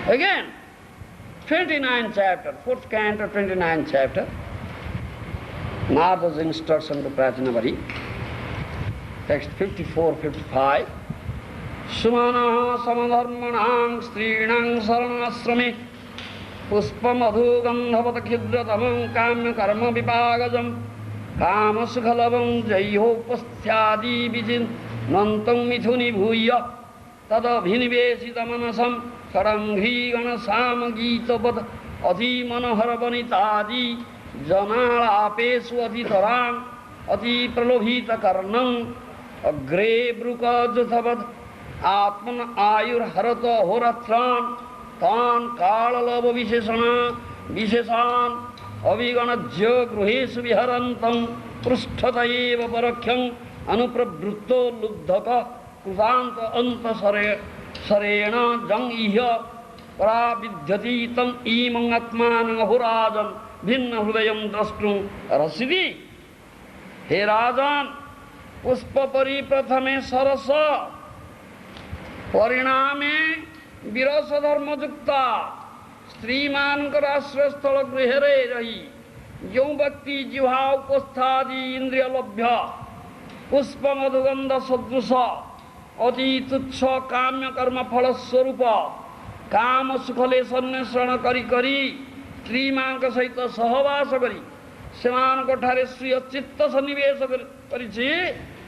Again, 29th chapter, 4th canto, 29th chapter, Narada's instruction to Prajnavari, text 54, 55. Sumana samadharmanam strinang saranasrame puspamadu gandhavata khidratamam kamya karma vipagajam kama sukhalabam jayopasthyadi vijin nantam mithuni bhuya tadabhinivesita manasam saranghi ganasam gitapad ati manohara vanitadi janalapesu aditaram ati pralobhita karnam agre brukajatavad atman ayur harata horatran tan kalalava visheshan aviganajya gruhesu viharantam prusthataeva parakhyam anuprabhrutto lubdhaka krusanta anta sarena jang ihya pravidhyati tam imang atmanang ahurajan bhinna hrudayam drastum rasidi. He Rajan, pushpa pariprathame sarasa परिणामे विरस धर्म युक्ता स्त्री मानकर आश्रय स्थल गृहरे रही जो व्यक्ति जिह्वा उपस्थादि इंद्रिय लभ्य पुष्प मधुगंध सदृश अति तुच्छ काम्य कर्म फल स्वरूप काम सुखले सन्वेषण करी करी स्त्री मान सहित सहवास करी सेमान ठारे श्री चित्त सन्निवेश करिछि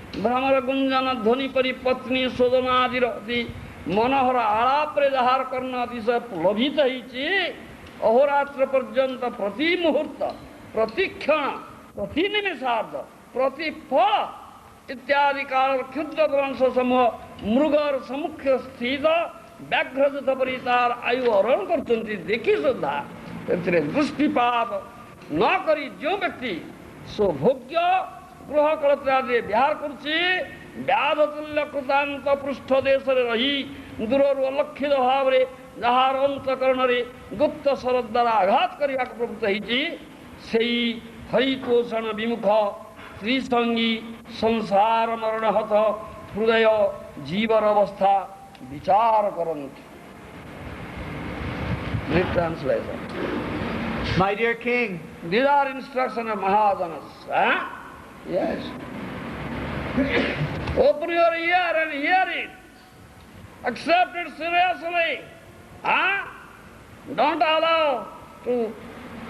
भ्रमर गुंजन ध्वनि परि पत्नी शोधनादि अति मनोहर आलाप जहार करना अतिशय प्लभित होइछि अहोरात्र पर्यंत प्रति मुहूर्त प्रति क्षण प्रति निमेषार्ध प्रति फल इत्यादि काल क्षुद्र वंश समूह मृगर सम्मुख स्थित व्याघ्र जत परितार आयु हरण करछन्ति देखि सुद्धा एथिरे दृष्टिपात न करी जो व्यक्ति सौभोग्य गृह कलत्रादि विहार करुछि व्याधतुल्य कृतांत पृष्ठ देश रही दूरରୁ अलक्षित भाव जार अंतकरण गुप्त शरद द्वारा आघात करने प्रवृत्त होइछि सेई हरितोषण विमुख त्रिसंगी संसार मरण हत हृदय जीवर अवस्था विचार करन्ति. Translation. My dear king, these are instructions of Mahajanas. Huh? Yes. Open your ear and hear it. Accept it seriously. Huh? Don't allow to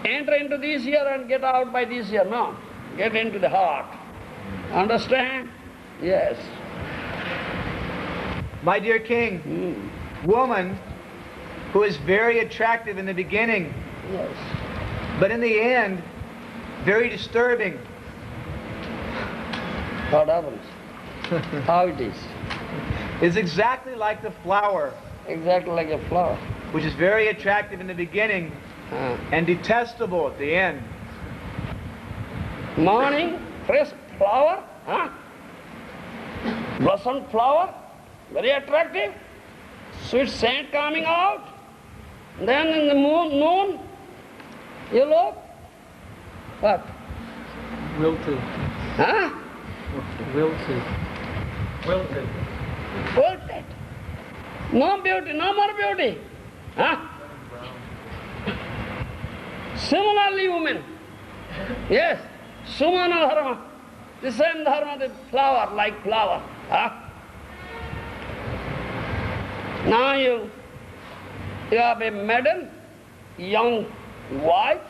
enter into this ear and get out by this ear. No. Get into the heart. Understand? Yes. My dear king, woman who is very attractive in the beginning, yes, but in the end, very disturbing. What happens? How it is exactly like the flower. Exactly like a flower. Which is very attractive in the beginning and detestable at the end. Morning, fresh flower, blossomed flower, very attractive, sweet scent coming out. Then in the noon, you look, what? Wilted. Huh? Wilted. Wilted. Wilted. No beauty, no more beauty. Huh? Similarly, women. Yes, Sumana dharma. The same dharma, the flower, like flower. Huh? Now you have a maiden, young wife,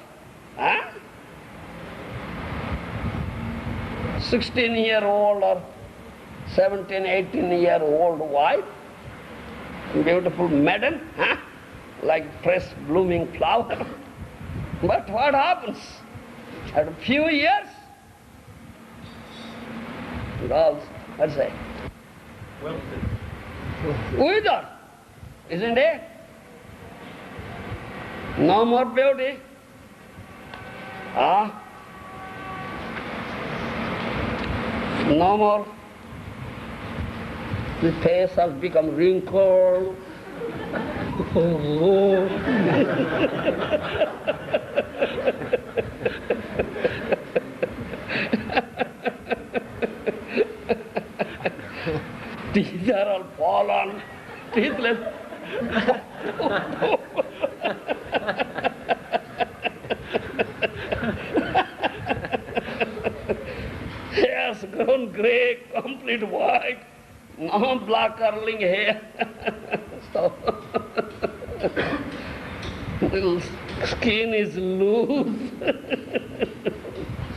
16-year-old or 17, 18-year-old wife, beautiful maiden, like fresh blooming flower. But what happens? After a few years, girls, let's say, withered, isn't it? No more beauty. No more. The face has become wrinkled. Teeth are all fallen, teethless. He has grown grey, complete white, now black curling hair. So, little skin is loose.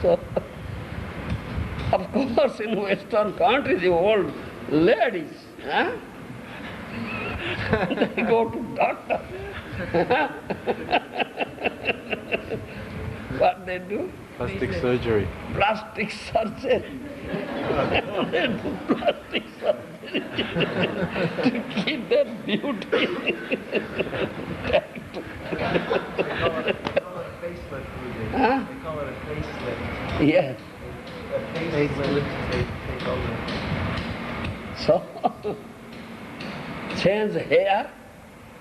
So, of course, in Western countries, the old ladies, huh? They go to doctor. What they do? Plastic surgery. Plastic surgery. They do plastic surgery to keep their beauty. Huh? They call it a facelift. Yes. A facelift. They take over. So, change hair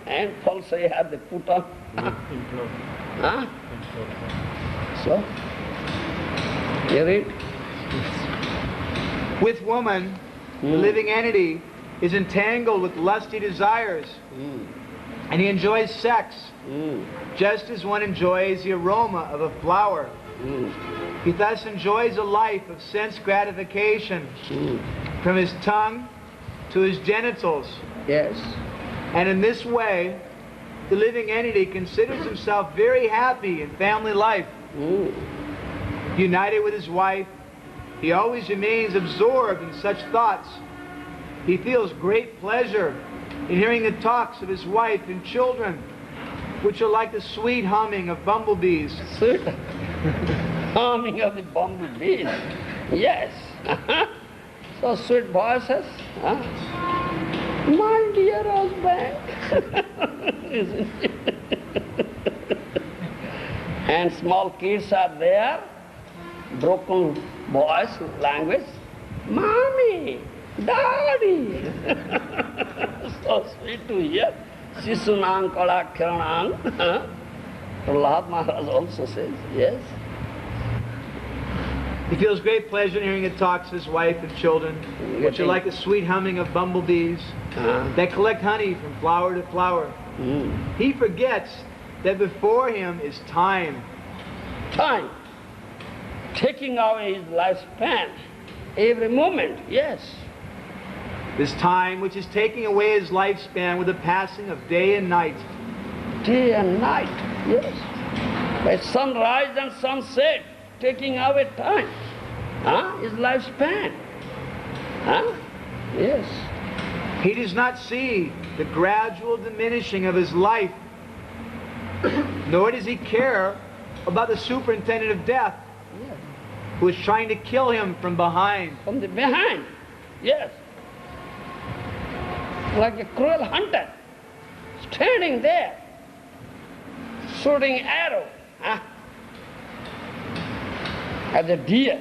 and false hair they put on. Implode. Huh? Implode. So, you read? With woman, the living entity is entangled with lusty desires, and he enjoys sex, just as one enjoys the aroma of a flower. He thus enjoys a life of sense gratification, from his tongue to his genitals. Yes. And in this way, the living entity considers himself very happy in family life. United with his wife, he always remains absorbed in such thoughts. He feels great pleasure in hearing the talks of his wife and children, which are like the sweet humming of bumblebees. Sweet humming of the bumblebees. Yes. So sweet voices. Huh? My dear husband. Isn't it? And small kids are there, broken voice, language. Mommy, Daddy. So sweet to hear. Sisunang kala kiranang. Prahlad Maharaj also says, yes. He feels great pleasure in hearing the talks of his wife and children, which are like the sweet humming of bumblebees that collect honey from flower to flower. He forgets that before him is time. Time. Taking away his lifespan. Every moment, yes. This time which is taking away his lifespan with the passing of day and night. Day and night, yes. By sunrise and sunset, taking away time. His lifespan. Yes. He does not see the gradual diminishing of his life, nor does he care about the superintendent of death, Yes. who is trying to kill him from behind. From the behind, yes. Like a cruel hunter, standing there, shooting arrow, as a deer,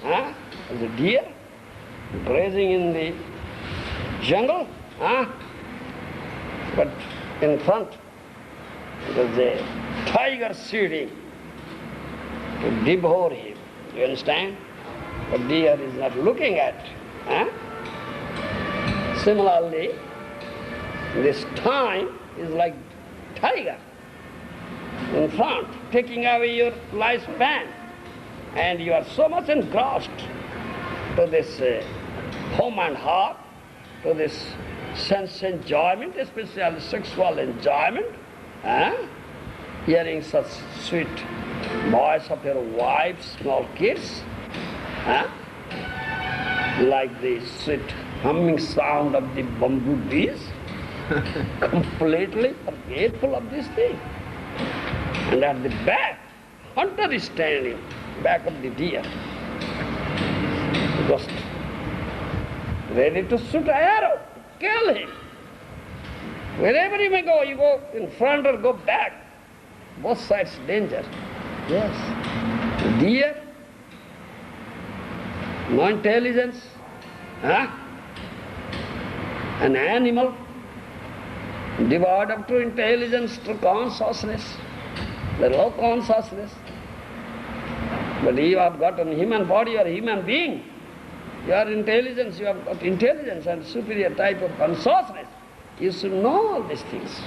as a deer, grazing in the jungle, but in front there's a tiger shooting to devour him. You understand? But deer is not looking at. Similarly, this time is like tiger in front, taking away your lifespan, and you are so much engrossed to this home and heart, to this sense enjoyment, especially sexual enjoyment, hearing such sweet voice of your wife, small kids, like the sweet humming sound of the bumblebees, completely forgetful of this thing. And at the back, hunter is standing back of the deer, just ready to shoot an arrow, kill him. Wherever you may go, you go in front or go back. Both sides danger. Yes. The deer, no intelligence, an animal devoid of true intelligence, true consciousness, the low consciousness. But you have got a human body or human being. You are intelligence, you have got intelligence and superior type of consciousness. You should know all these things.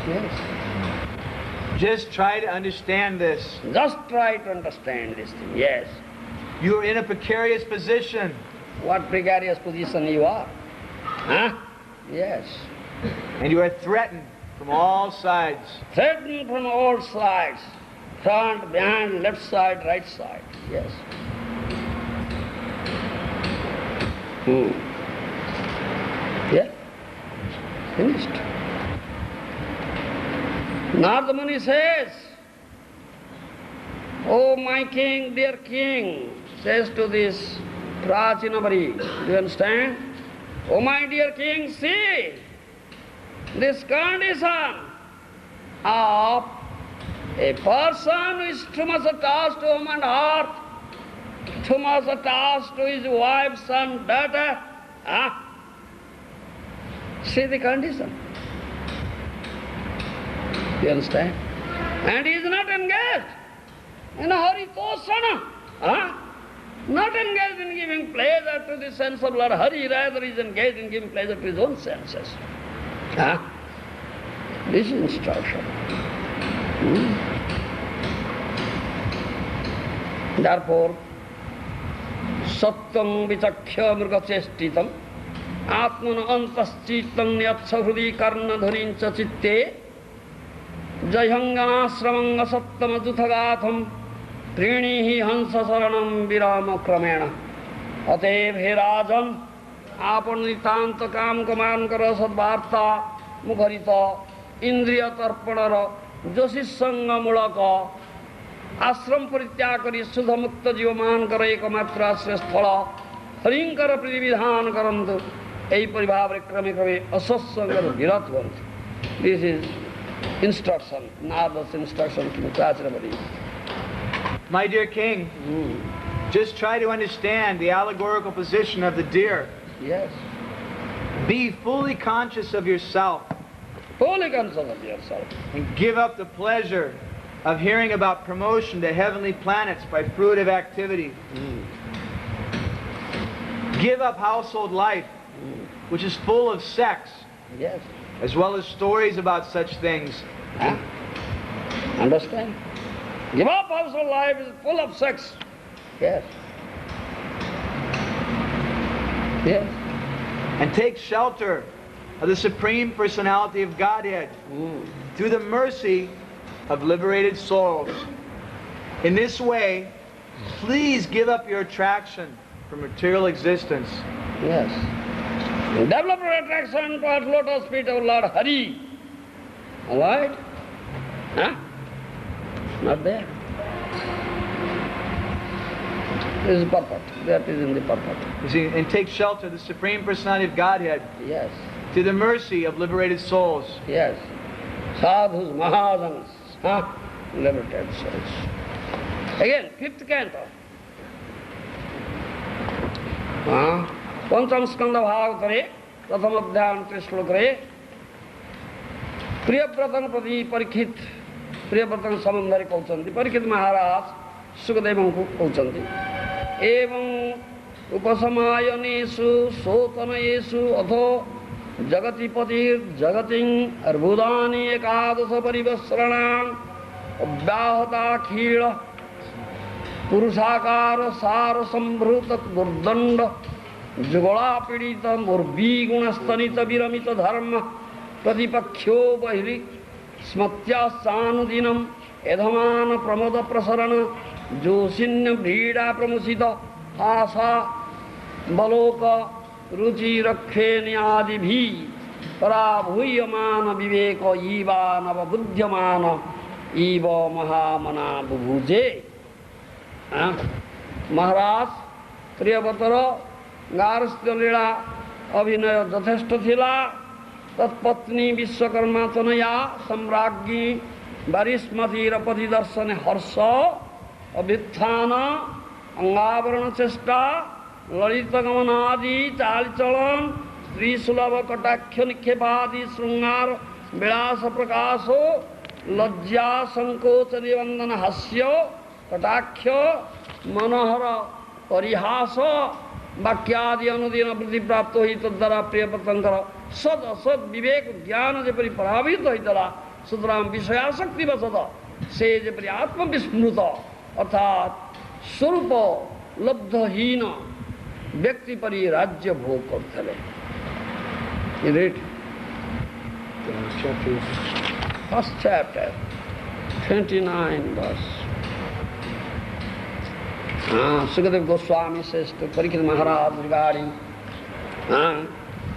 Yes. Just try to understand this. Just try to understand this thing. Yes. You are in a precarious position. What precarious position you are? Huh? Yes. And you are threatened from all sides. Threatened from all sides. Front, behind, left side, right side. Yes. Yeah. Finished. Narada Muni says, "Oh my king, dear king," says to this Prachinabari. Do you understand? "Oh my dear king, see this condition of a person who is too much attached to human heart, too much attached to his wife, son, daughter. See the condition. You understand? And he is not engaged in a Haritosana. Not engaged in giving pleasure to the sense of Lord Hari, rather is engaged in giving pleasure to his own senses. This is instruction. Therefore, Satyam vichakya mrgachestitam atmana antaschitam nyatsa hrudi karna dharincha chitte jayhanganasramanga sattam ajuthagatham त्रीणि हंस शरणम विराम क्रमेण। अतएव हे राजन, आपण नितांत काम कमान कर सद्वार्ता मुखरित इंद्रिय तर्पणर जोशिसंग मूलक आश्रम परित्याग करी शुद्ध मुक्त जीवमान कर एकमात्र आश्रय स्थल हरिंकर प्रतिविधान करंतु यही परिभाव क्रमे क्रमे असत्संग विरत करंतु। This is instruction, Narad's instruction to Prachinabari. My dear king, just try to understand the allegorical position of the deer. Yes. Be fully conscious of yourself. Fully conscious of yourself. And give up the pleasure of hearing about promotion to heavenly planets by fruitive activity. Give up household life, which is full of sex, yes, as well as stories about such things. Understand? Give up household life is full of sex. Yes. Yes. And take shelter of the Supreme Personality of Godhead through the mercy of liberated souls. In this way, please give up your attraction for material existence. Yes. Develop your attraction towards lotus feet of Lord Hari. All right? Not there. This is purport. That is in the purport. You see, and take shelter of the Supreme Personality of Godhead. Yes. To the mercy of liberated souls. Yes. Sadhus, Mahajanas, liberated souls. Again, fifth canto. Pancham skanda bhagatare, pratham adhyan trishlokare, Priyabratan prati Parikshit, Priyabratan samandari kauchanti, Parikshit Maharaj, Sukadevanku kauchanti. Evam upasamayanesu, sotanayesu, atho jagati patir, jagating, arbudani ekadasa parivasranam, abhyahata khila, पुरुषाकार सार संभृत दुर्दंड जुगला पीड़ित मुर्वी गुणस्तनित विरमित धर्म प्रतिपक्षो बहिरी स्मत्यासानुदिनम यधमान प्रमोद प्रसरण जोशिन्य भीड़ा प्रमुसित आशा block रुचि रखे न्यादि भी पराभूयमान विवेक ईवा नव बुद्ध्यमान ewe महामना बुभुजे। महाराज प्रियव्रतर गारस्थ लीला अभिनय यथेष्ट थिला। तत्पत्नी विश्वकर्मा तनया सम्राज्ञी वरिष्मती रपति दर्शन हर्ष अभ्युत्थान अंगावरण चेष्टा ललित गमनादि चाल चलन स्त्री सुलभ कटाक्ष निक्षेपादि श्रृंगार विलास प्रकाशो लज्जा संकोच निबंधन हास्य कटाक्ष मनोहर परिहास वाक्यादि अनुदिन वृद्धि प्राप्त हो तद्वारा प्रियव्रतर सद असद विवेक ज्ञान जेपरी प्रभावित होता সুতরাং বিষয়াসক্তি বশত সে যেপরি আত্মবিস্মৃত অর্থাৎ স্বরূপ লব্ধহীন ব্যক্তি পরি রাজ্য ভোগ করতে। First chapter, 29 verse. Sukadeva Goswami says to Parikshit Maharaj regarding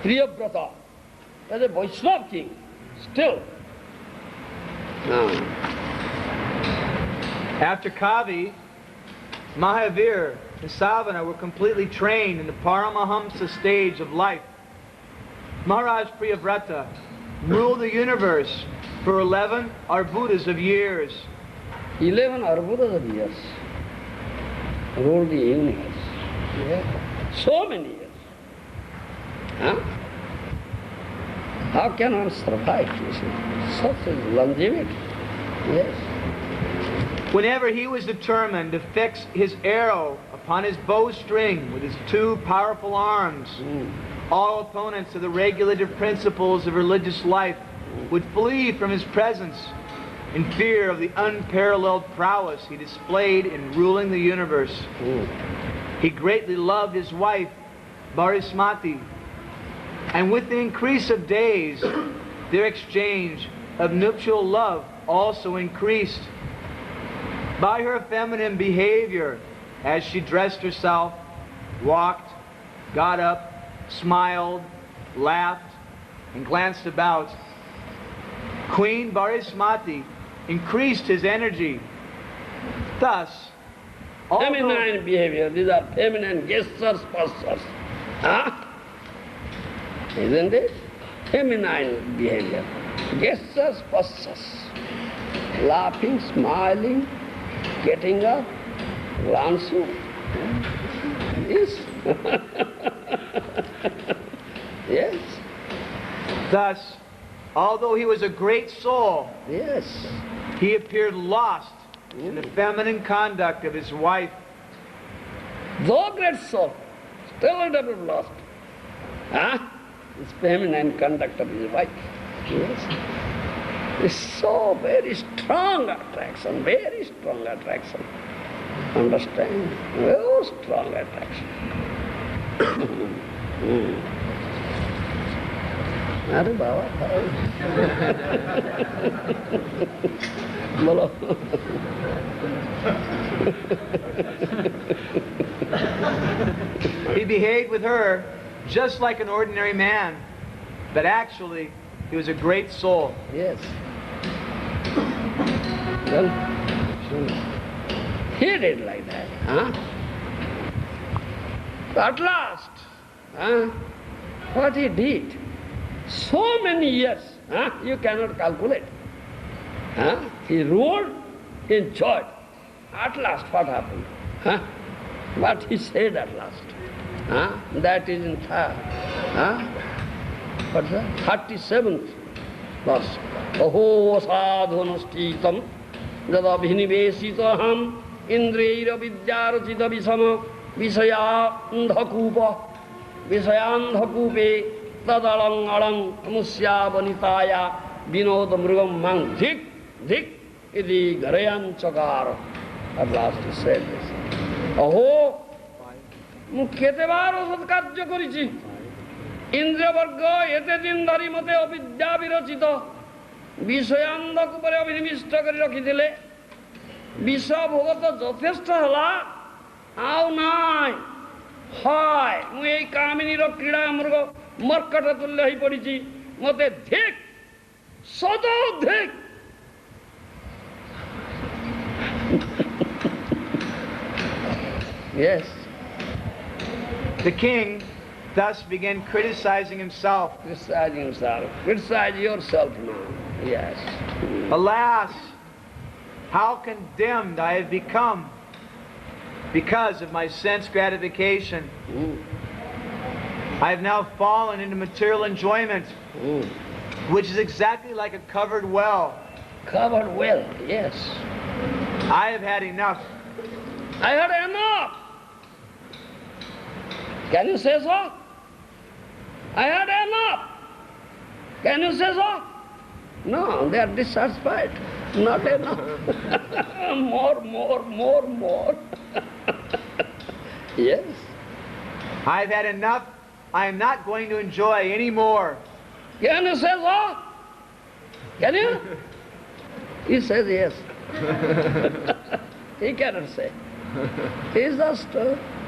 Priyavrata as a Vaishnava king, still. After Kavi, Mahavir and Savana were completely trained in the Paramahamsa stage of life. Maharaj Priyavrata ruled the universe for 11 arbudas of years. 11 arbudas of years. Ruled the universe. Yeah. So many years. How can one survive? You see? Such a longevity. Yes. Whenever he was determined to fix his arrow upon his bowstring with his two powerful arms, all opponents of the regulative principles of religious life would flee from his presence in fear of the unparalleled prowess he displayed in ruling the universe. He greatly loved his wife, Barismati, and with the increase of days, their exchange of nuptial love also increased. By her feminine behavior, as she dressed herself, walked, got up, smiled, laughed, and glanced about, Queen Barismati increased his energy. Thus, feminine behavior, these are feminine gestures, postures. Isn't it? Feminine behavior. Gestures, postures. Laughing, smiling, getting up, glancing. Yes. Yes. Thus, although he was a great soul, yes, he appeared lost in the feminine conduct of his wife. Though great soul, still a little bit lost. His feminine conduct of his wife. Yes. It's so very strong attraction, very strong attraction. Understand? Very strong attraction. अरे बाबा बोलो He behaved with her just like an ordinary man, but actually he was a great soul. Yes. Well, he did like that. At last, what he did, so many years, you cannot calculate. He ruled, he enjoyed. At last, what happened? What he said at last. That is in what's that? 37th verse. Aho sadhunastitam jadabhinivesitaham indreira vidyarachita visama visayandhakupe tadalang alang amusya vanitaya vinod mrugam mang dik dik idi garayan chakara. At last he said this. Aho, mu ketebar sadkarya korichi. ইন্দ্রিয়বর্গ এতে দিন ধরি মতে অবিদ্যা বিরচিত বিষয়ান্ধক উপরে অভিনিবিষ্ট করে রখিলে বিষয় ভোগত যথেষ্ট হলা আও নাই হয় মু এই কামিনীর ক্রীড়া মৃগ মর্কট তুল্য হয়ে পড়িছি মতে ধিক সদ ধিক। Yes. The king thus began criticizing himself. Criticizing himself. Criticize yourself now. Yes. Alas, how condemned I have become because of my sense gratification. I have now fallen into material enjoyment, which is exactly like a covered well. Covered well, yes. I have had enough. I had enough. Can you say so? I had enough. Can you say so? No, they are dissatisfied. Not enough. More. Yes. I've had enough. I am not going to enjoy any more. Can you say so? Can you? He says yes. He cannot say. He just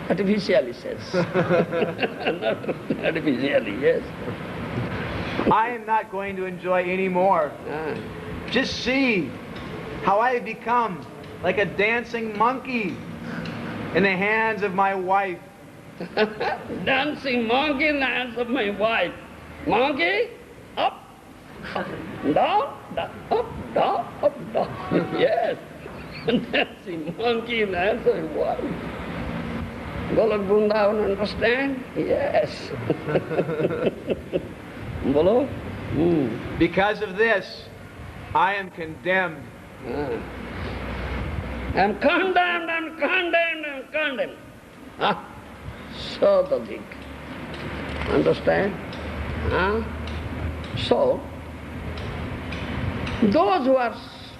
artificially says. Not artificially, yes. I am not going to enjoy any more. Just see how I have become like a dancing monkey in the hands of my wife. Dancing monkey in the hands of my wife. Monkey, up, down, up. Yes. Dancing monkey in the hands of my wife. Golok Vrindavan, understand? Yes. Bolo? Because of this, I am condemned. I'm condemned. So the thing. Understand? So, those who are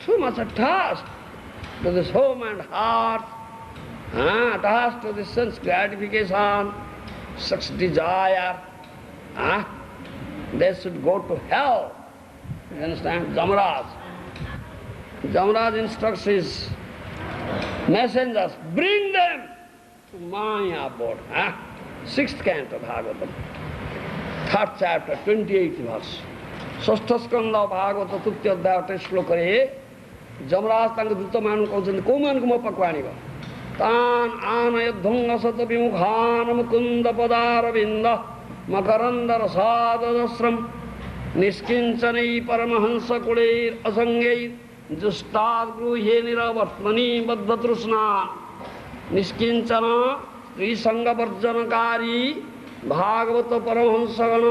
too much attached to this home and heart, attached to the sense gratification, sex desire, they should go to hell. You understand? Jamaraj instructs his messengers, bring them to my abode. 6th canto Bhagavatam, 3rd chapter, 28th verse. ଷଷ୍ଠ ସ୍କନ୍ଦ ଭାଗବତ ତୃତୀୟ ଅଧ୍ୟାୟ 8 ଶ୍ଲୋକରେ ଯମରାଜ ତାଙ୍କ ଦୂତମାନଙ୍କୁ କହୁଛନ୍ତି, କୋଉମାନଙ୍କୁ ମୋ ପାଖକୁ ଆଣିବ? ତାନ୍ ଆନୟଧ୍ୱଂ ଅସତ ବିମୁଖାନ ମୁକୁନ୍ଦ ପଦାରବିନ୍ଦ ମକରନ୍ଦ ରସାଦଶ୍ରମ ନିଷ୍କିଞ୍ଚନୈ ପରମହଂସ କୁଳୈର୍ ଅସଙ୍ଗୈର୍ जुष्टाद् गृह्ये निरवर्त्मनि बद्धतृष्णा निष्किंचन स्त्रीसंगवर्जनकारी भागवत परमहंसगण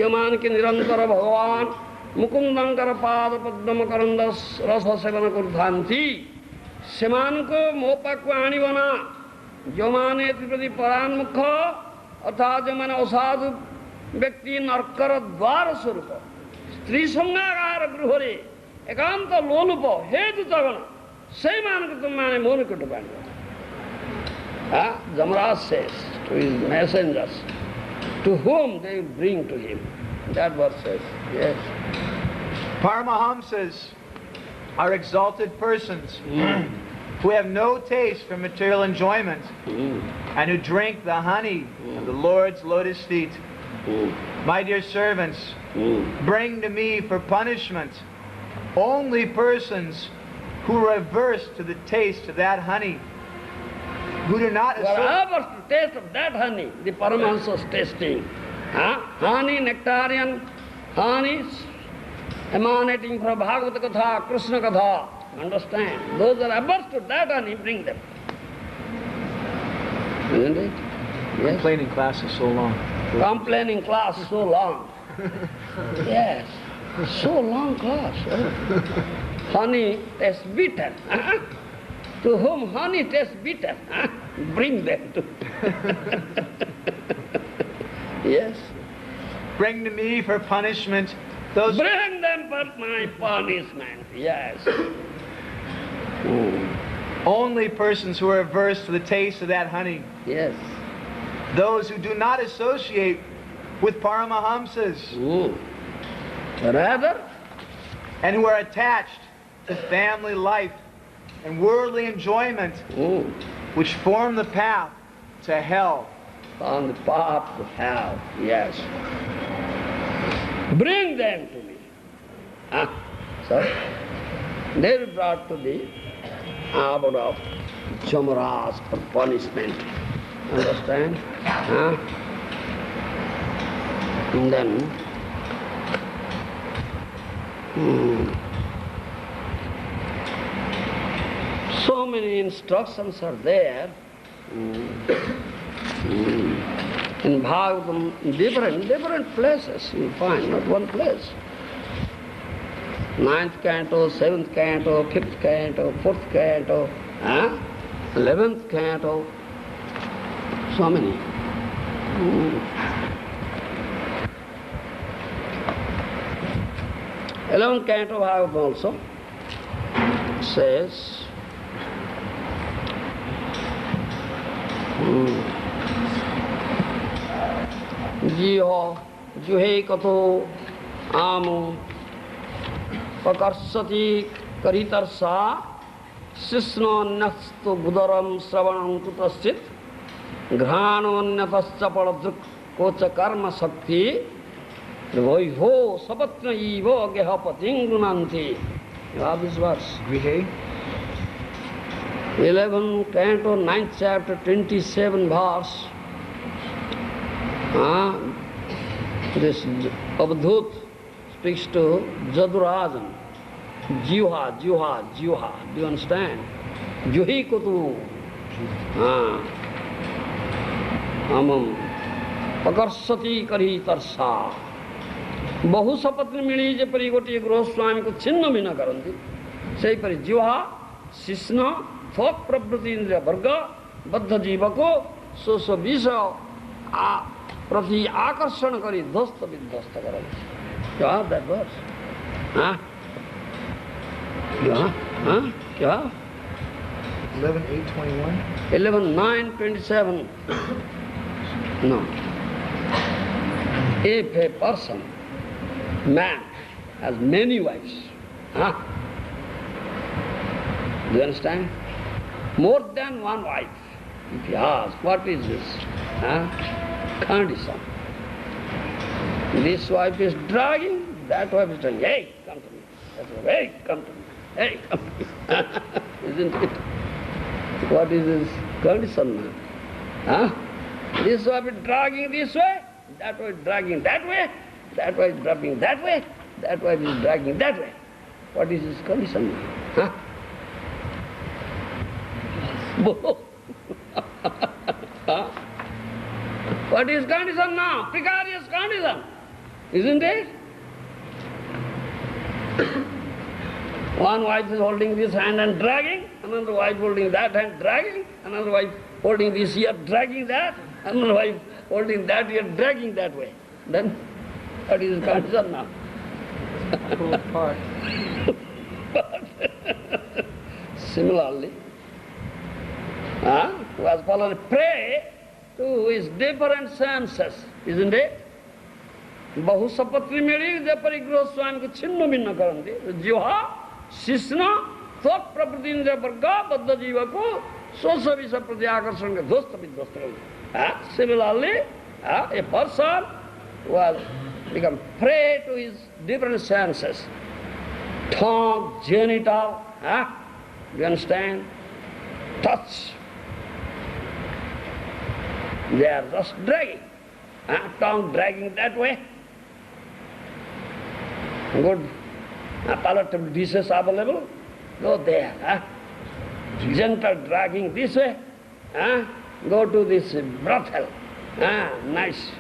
यमान के निरंतर भगवान मुकुंदंकर पाद पद्म करंद रस सेवन करथांती सेमान को मोपाकु आनिबना जो माने प्रति परान्मुख अर्थात जो माने असाधु व्यक्ति नरकर द्वार स्वरूप स्त्री संगागार गृहरे एकांत लोलुप हेतु तगण से मान को तुम माने मोन को टुपान Jamraj says to his messengers, to whom they will bring to him. That verse says, yes. Paramahamsas are exalted persons who have no taste for material enjoyment and who drink the honey of the Lord's lotus feet. My dear servants, bring to me for punishment only persons who are averse to the taste of that honey, who do not averse to the taste of that honey, the Paramahansa's tasting. Honey, nectarian, honey emanating from Bhagavata Katha, Krishna Katha. Understand? Those are averse to that honey, bring them. Isn't it? Yes. Complaining class is so long. Complaining class is so long. Yes. So long class. Honey tastes bitter. To whom honey tastes bitter, bring them to. Yes. Bring to me for punishment those. Bring them for my punishment. Yes. Only persons who are averse to the taste of that honey. Yes. Those who do not associate with Paramahamsas. Rather, and who are attached to family life and worldly enjoyment, which form the path to hell. On the path to hell, yes. Bring them to me. So, they were brought to the abode of Jamaraj for punishment. Understand? And then, so many instructions are there in Bhagavatam, different places you find, not one place. 9th canto, 7th canto, 5th canto, 4th canto, 11th canto, so many. 11th canto Bhagavatam also says, Jiho Juhe Kato Amu Pakarsati Karitarsa Sisno Nastu Budaram Sravanam Kutasit Grhano Natascha Paladruk Kocha Karma Sakti Voiho Sapatna Ivo Gehapating Gunanti. You have this verse. Grihe? 11 canto 9th chapter 27 verse. This Abdhut speaks to Jadurajan. Jiha. Do you understand? Juhi Kutu. Amam. Pakarsati Kari Tarsa. Bahu sapatni mili jepari goti Guroswami ko chinna bina karanti. Seipari Jiha, Sisna, Thok Prabhuti Indriya Varga, Baddha Jiva ko, so Bisa, Prati Akarsana Kari, Dhasta Vidhasta Karanti. You have that verse? Yeah. 11:8:21. 11:9:27. No. If a person, man, has many wives, do you understand? More than one wife. If you ask, what is this? Condition. This wife is dragging, that wife is saying, hey, come to me. That wife, hey, come to me. Hey, come to me. Isn't it? What is this condition now? This wife is dragging this way, that wife is dragging that way, that wife is dragging that way, that wife is dragging that way. What is this condition now? What is condition now? Precarious condition, isn't it? One wife is holding this hand and dragging, another wife holding that hand dragging, another wife holding this ear dragging that, another wife holding that ear dragging that way. Then what is the condition now? Pull apart. Similarly, who has fallen prey to his different senses, isn't it? Bahu sapatri mili jepari Guroswami ko chinna binna karanti. Jiha, Sisna, Thok Prakriti Indriya Varga, Baddha Jiva ko, Sosa Visa Prati Akarsana Dhasta Vidhasta karanti. Similarly, a person who has become prey to his different senses, tongue, genital, do you understand? Touch. They are just dragging. Tongue dragging that way. Good. Palatable dishes available. Go there. Gentle dragging this way. Go to this brothel. Nice,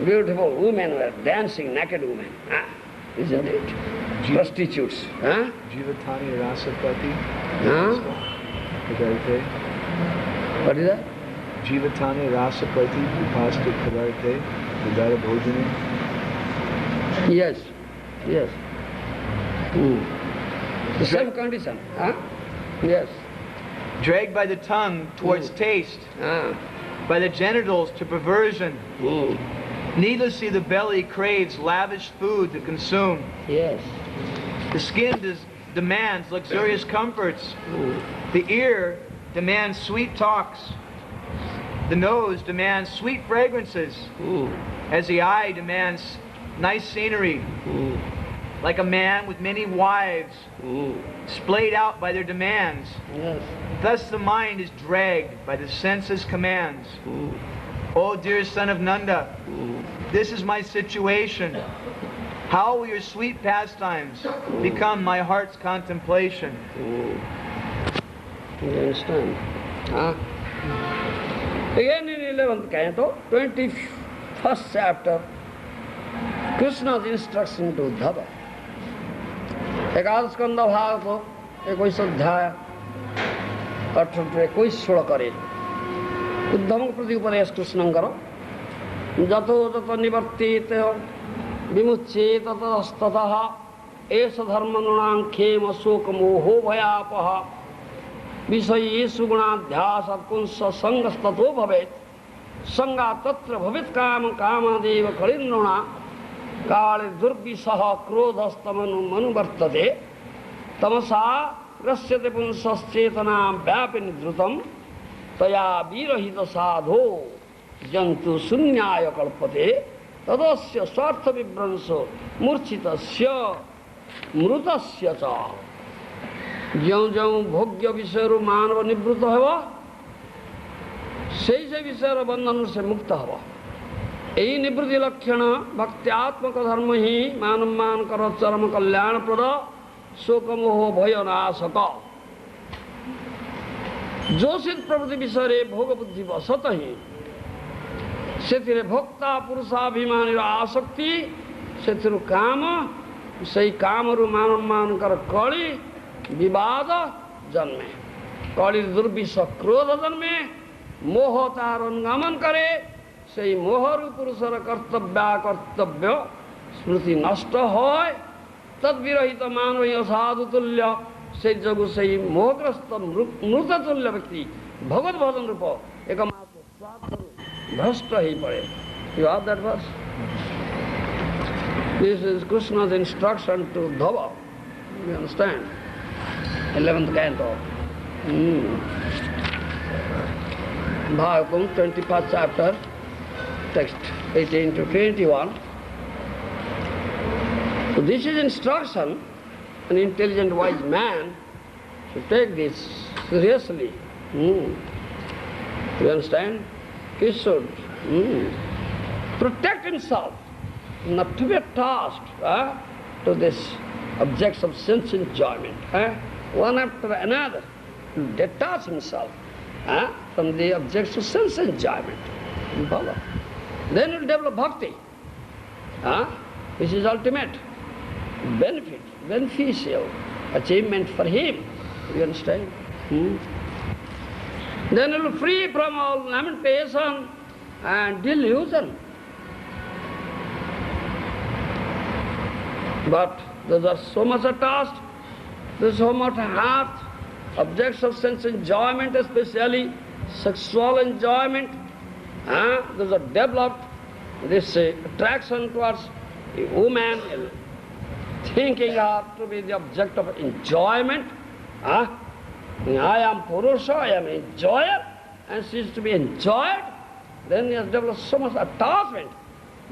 beautiful women were dancing, naked women. Isn't it? Prostitutes. Jivatani Rasapati. What is that? Jivatani Rasapati Upasta Kadarte Vidara Bhojani. Yes. The same condition. Yes. Dragged by the tongue towards taste, by the genitals to perversion. Needlessly the belly craves lavish food to consume. Yes. The skin demands luxurious comforts. The ear demands sweet talks. The nose demands sweet fragrances. As the eye demands nice scenery. Like a man with many wives, splayed out by their demands. Yes. Thus the mind is dragged by the senses' commands. O dear son of Nanda, this is my situation. How will your sweet pastimes become my heart's contemplation? You understand? Again in 11th canto, 21st chapter, Krishna's instruction to Uddhava. एकादश स्कंद भाग को 21 अध्याय 18-21 श्लोक रे उद्धव के प्रति उपदेश कृष्ण करो जतो ततो निवर्तित विमुच्येत ततस्ततः एष धर्मनृणां खेम शोक मोहो भयापः विषयेषु गुणाध्यासात् पुंस संगस्ततो भवेत् संगा तत्र भवेत् काम कामादेव कलिनृणा काले दुर्विषः क्रोधस्तमनु मनुवर्तते तमसा ग्रस्यते पुंसश्चेतना व्यापिनी द्रुतं तया विरहित साधो जंतु शून्याय कल्पते तदस्य स्वार्थ विभ्रंश मूर्छितस्य मृतस्य च ज्यों ज्यों भोग्य विषय मानव निवृत्त हेब से विषय बंधन से मुक्त हेब यही निवृत्ति लक्षण भक्त्यात्मक धर्म ही मानव मानकर चरम कल्याणप्रद शोकमोह भय नाशक जोषित प्रवृत्ति विषय भोग बुद्धि वसत ही से भोक्ता पुरुषाभिमानी आसक्ति से काम से काम मानव मानकर कली विवाद जन्मे कली दुर्विष क्रोध जन्मे मोह तार अनुगमन करे से मोहरु पुरुषर कर्तव्य स्मृति नष्ट होय तद्विरहित मानव असाधु तुल्य से जगु से मोहग्रस्त मृत तुल्य व्यक्ति भगवत भजन रूप एकमात्र स्वार्थ भ्रष्ट ही पड़े. You have that verse? This is Krishna's instruction to Dhava. You understand? 11th canto. Bhagavatam, 21st chapter, text 18 to 21. So this is instruction. An intelligent, wise man should take this seriously. You understand? He should protect himself, not to be attached to this objects of sense enjoyment. One after another, detach himself from the objects of sense enjoyment. Then he will develop bhakti, which is ultimate benefit, beneficial achievement for him. You understand? Then he will be free from all lamentation and delusion. But those are so much attached, there's so much heart, objects of sense enjoyment, especially sexual enjoyment, those are developed, this attraction towards a woman, thinking her to be the object of enjoyment. I am Purusha, I am enjoyer, and she is to be enjoyed. Then he has developed so much attachment.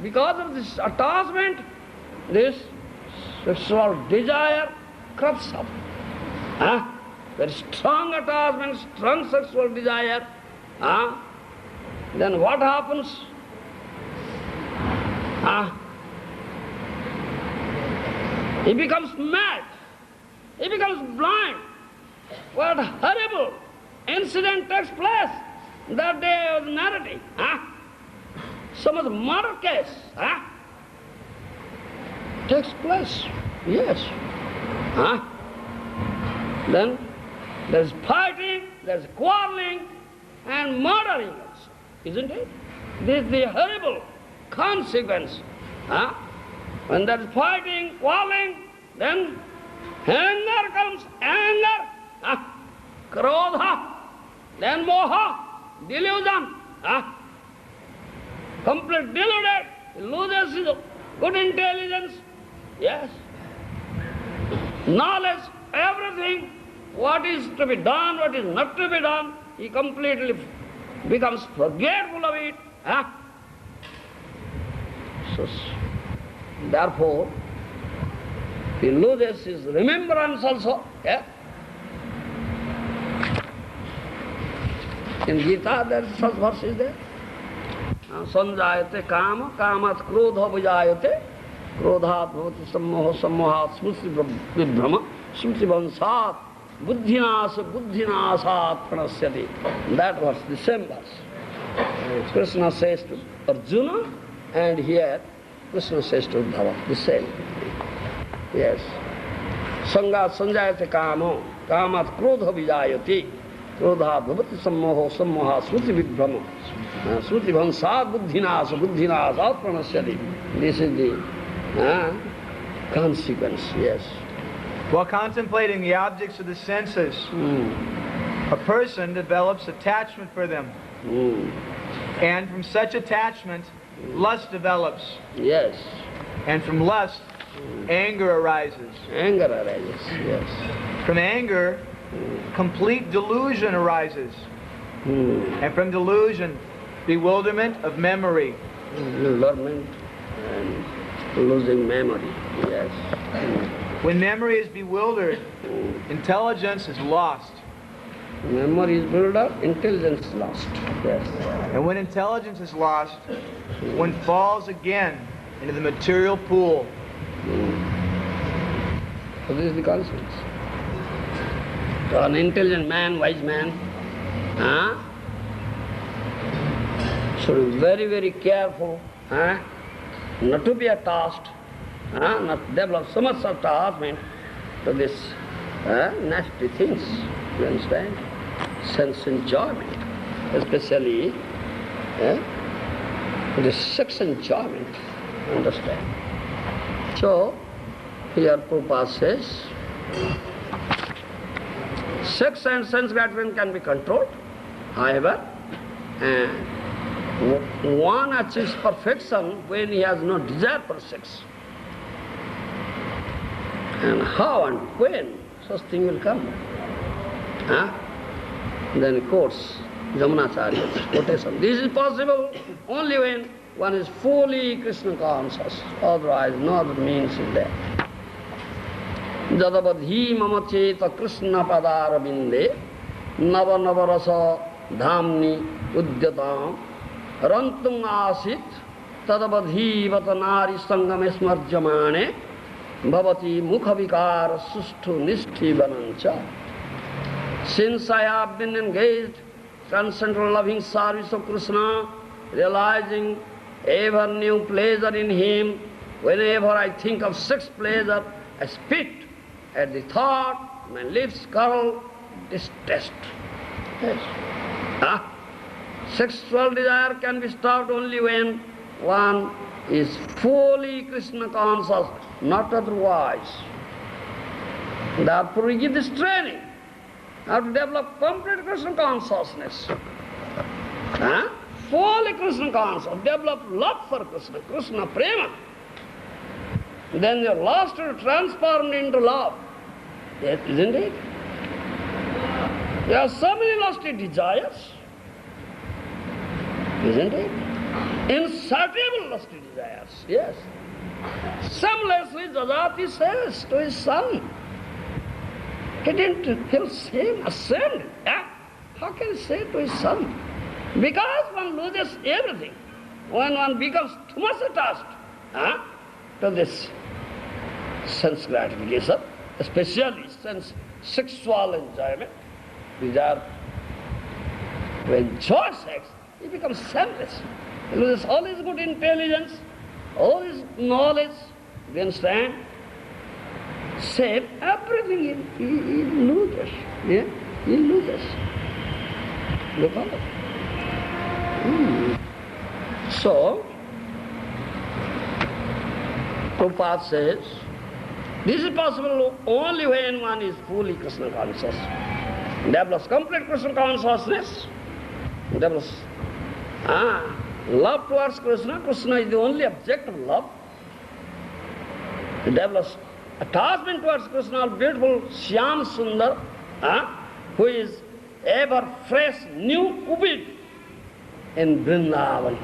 Because of this attachment, this sexual desire crops up. Very strong attachment, strong sexual desire. Then what happens? He becomes mad. He becomes blind. What horrible incident takes place that day of the narrative. Some of the murder case takes place. Yes. Then there's fighting, there's quarreling, and murdering also, isn't it? This is the horrible consequence. When there's fighting, quarreling, then anger comes, anger. Krodha, then moha, delusion. Complete deluded, loses his good intelligence. Yes. Knowledge, everything, what is to be done, what is not to be done, he completely becomes forgetful of it. So, therefore, he loses his remembrance also. In Gita, there is such verse is there. Sanjayate kama, kamat krodha vijayate, krodhat bhavati sammoha, sammohat smriti vibhrama, smriti vansat, buddhinasa, buddhinasat pranasyati. That verse, the same verse. Krishna says to Arjuna, and here Krishna says to Uddhava, the same. Yes. Sangat sanjayate kama, kamat krodha vijayate, krodhat bhavati sammoha, sammohat smriti vibhrama. Sruti vansat buddhinasa, buddhinasat pranasyati. This is the Consequence, yes. While contemplating the objects of the senses, a person develops attachment for them. And from such attachment, lust develops. Yes. And from lust, anger arises. Anger arises, yes. From anger, complete delusion arises. And from delusion, bewilderment of memory. Bewilderment and losing memory, yes. When memory is bewildered, intelligence is lost. Memory is bewildered, intelligence lost, yes. And when intelligence is lost, one falls again into the material pool. So this is the consequence. So an intelligent man, wise man, should be very, very careful, not to be attached, not develop so much attachment to this nasty things, you understand? Sense enjoyment, especially the sex enjoyment, understand? So, here Prabhupada says, sex and sense gratification can be controlled, however, one achieves perfection when he has no desire for sex. And how and when such thing will come? Then of course, Jamunacharya's quotation. This is possible only when one is fully Krishna conscious, otherwise no other means is there. Jadabadhi mama cheta Krishna padara binde nava nava rasa dhamni udyatam rantum asit tadabadhi vatanari sangame smarjamane bhavati mukhavikara sustu nishti banancha. Since I have been engaged in transcendental loving service of Krishna, realizing ever new pleasure in him, whenever I think of sex pleasure, I spit at the thought, my lips curl, distressed. Yes. Sexual desire can be stopped only when one is fully Krishna conscious, not otherwise. Therefore we give this training, how to develop complete Krishna consciousness. Fully Krishna conscious, develop love for Krishna, Krishna prema. Then your lust will transform into love. Yes, isn't it? There are so many lusty desires, isn't it? Insatiable lusty desires, yes. Shamelessly Jajati says to his son, he didn't feel ashamed. How can he say to his son? Because one loses everything. When one becomes too much attached to this sense gratification, especially sense sexual enjoyment, desire to enjoy sex, he becomes shameless. He loses all his good intelligence, all his knowledge, you understand? Save everything, he loses. Yeah? He loses. Look at it. So, Prabhupada says, this is possible only when one is fully Krishna conscious. Develops complete Krishna consciousness, develops love towards Krishna. Krishna is the only object of love. Develops attachment towards Krishna, beautiful Shyam Sundar, who is ever fresh, new Cupid in Vrindavan.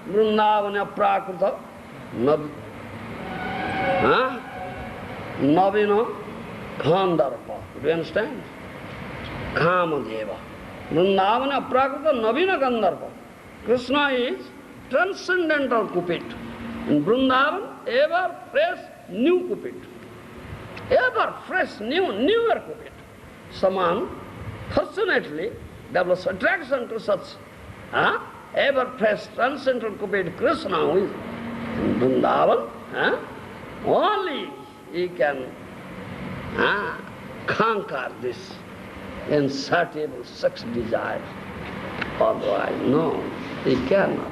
Vrindavana Prakrita Navina Gandharva. Do you understand? Kamadeva. Vrindavana Prakrita Navina Gandharva. Krishna is transcendental Cupid. In Vrindavan, ever fresh, new Cupid. Ever fresh, newer Cupid. Someone, fortunately, develops attraction to such ever fresh, transcendental Cupid Krishna, who is in Vrindavan, only he can conquer this insatiable sex desire. Otherwise, no, he cannot.